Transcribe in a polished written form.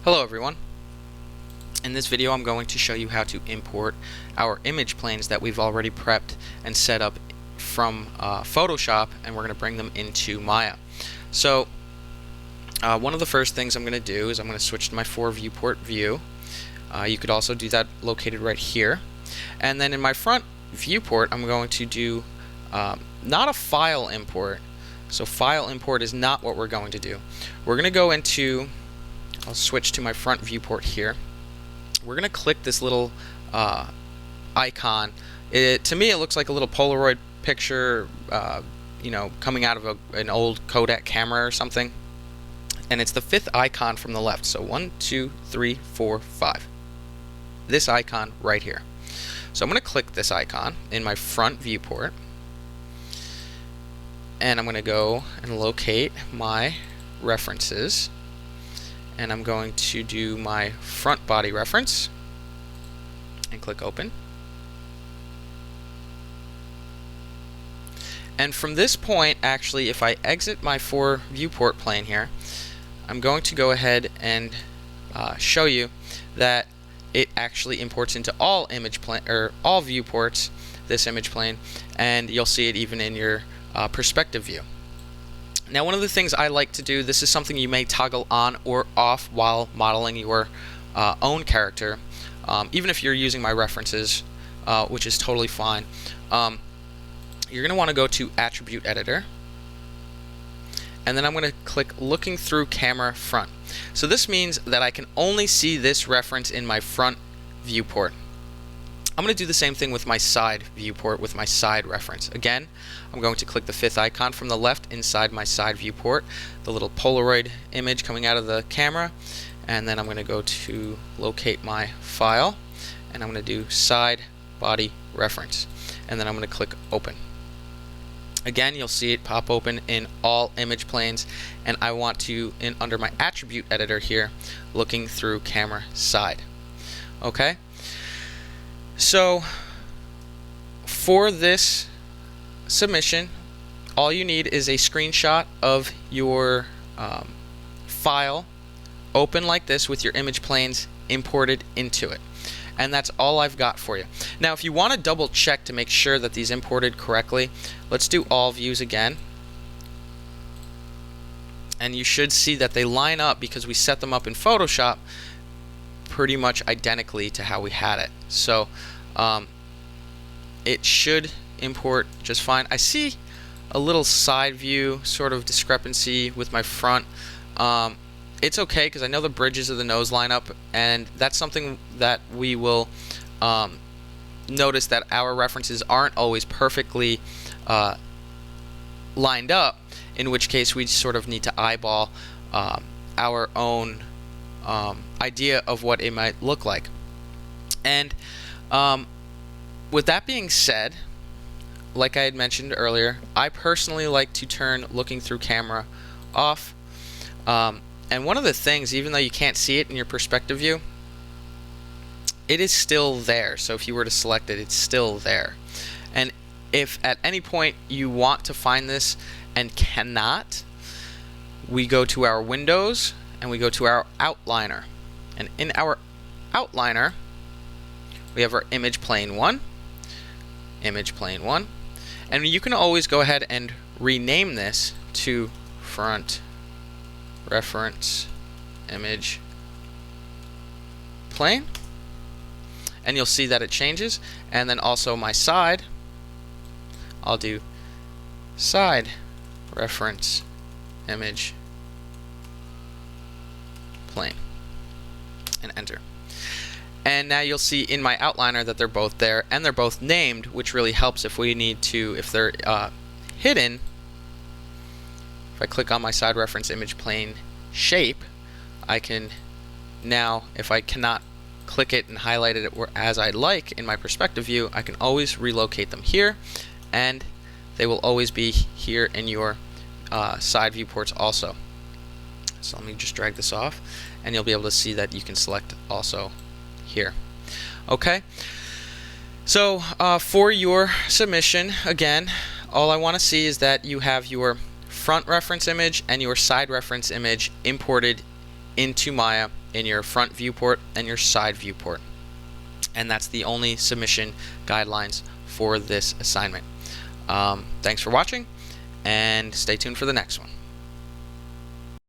Hello everyone. In this video I'm going to show you how to import our image planes that we've already prepped and set up from Photoshop, and we're going to bring them into Maya. So one of the first things I'm going to do is I'm going to switch to my viewport view. You could also do that located right here. And then in my front viewport I'm going to do not a file import. So file import is not what we're going to do. We're going to go into, I'll switch to my front viewport here. We're going to click this little icon. To me it looks like a little Polaroid picture, coming out of an old Kodak camera or something. And it's the fifth icon from the left. So 1, 2, 3, 4, 5. This icon right here. So I'm going to click this icon in my front viewport. And I'm going to go and locate my references. And I'm going to do my front body reference and click open. And from this point, actually, if I exit my viewport plane here, I'm going to go ahead and show you that it actually imports into all all viewports, this image plane, and you'll see it even in your perspective view. Now, one of the things I like to do, this is something you may toggle on or off while modeling your own character, even if you're using my references, which is totally fine. You're going to want to go to Attribute Editor, and then I'm going to click Looking Through Camera Front. So this means that I can only see this reference in my front viewport. I'm going to do the same thing with my side viewport with my side reference. Again, I'm going to click the fifth icon from the left inside my side viewport, the little Polaroid image coming out of the camera, and then I'm going to go to locate my file, and I'm going to do side body reference, and then I'm going to click open. Again, you'll see it pop open in all image planes, and I want to, under my attribute editor here, looking through camera side. Okay? So for this submission, all you need is a screenshot of your file open like this with your image planes imported into it. And that's all I've got for you. Now, if you want to double check to make sure that these imported correctly, let's do all views again. And you should see that they line up because we set them up in Photoshop pretty much identically to how we had it. So it should import just fine. I see a little side view sort of discrepancy with my front. It's okay because I know the bridges of the nose line up, and that's something that we will notice that our references aren't always perfectly lined up, in which case we sort of need to eyeball our own idea of what it might look like. And with that being said, like I had mentioned earlier, I personally like to turn looking through camera off. And one of the things, even though you can't see it in your perspective view, it is still there. So if you were to select it, it's still there. And if at any point you want to find this and cannot, we go to our Windows and we go to our outliner. And in our outliner, we have our image plane 1, image plane 1, and you can always go ahead and rename this to front reference image plane, and you'll see that it changes. And then also my side, I'll do side reference image plane and enter. And now you'll see in my outliner that they're both there and they're both named, which really helps if we need to, if they're hidden. If I click on my side reference image plane shape, I can now, if I cannot click it and highlight it as I'd like in my perspective view, I can always relocate them here, and they will always be here in your side viewports also. So let me just drag this off, and you'll be able to see that you can select also here. Okay, so for your submission, again, all I want to see is that you have your front reference image and your side reference image imported into Maya in your front viewport and your side viewport. And that's the only submission guidelines for this assignment. Thanks for watching, and stay tuned for the next one.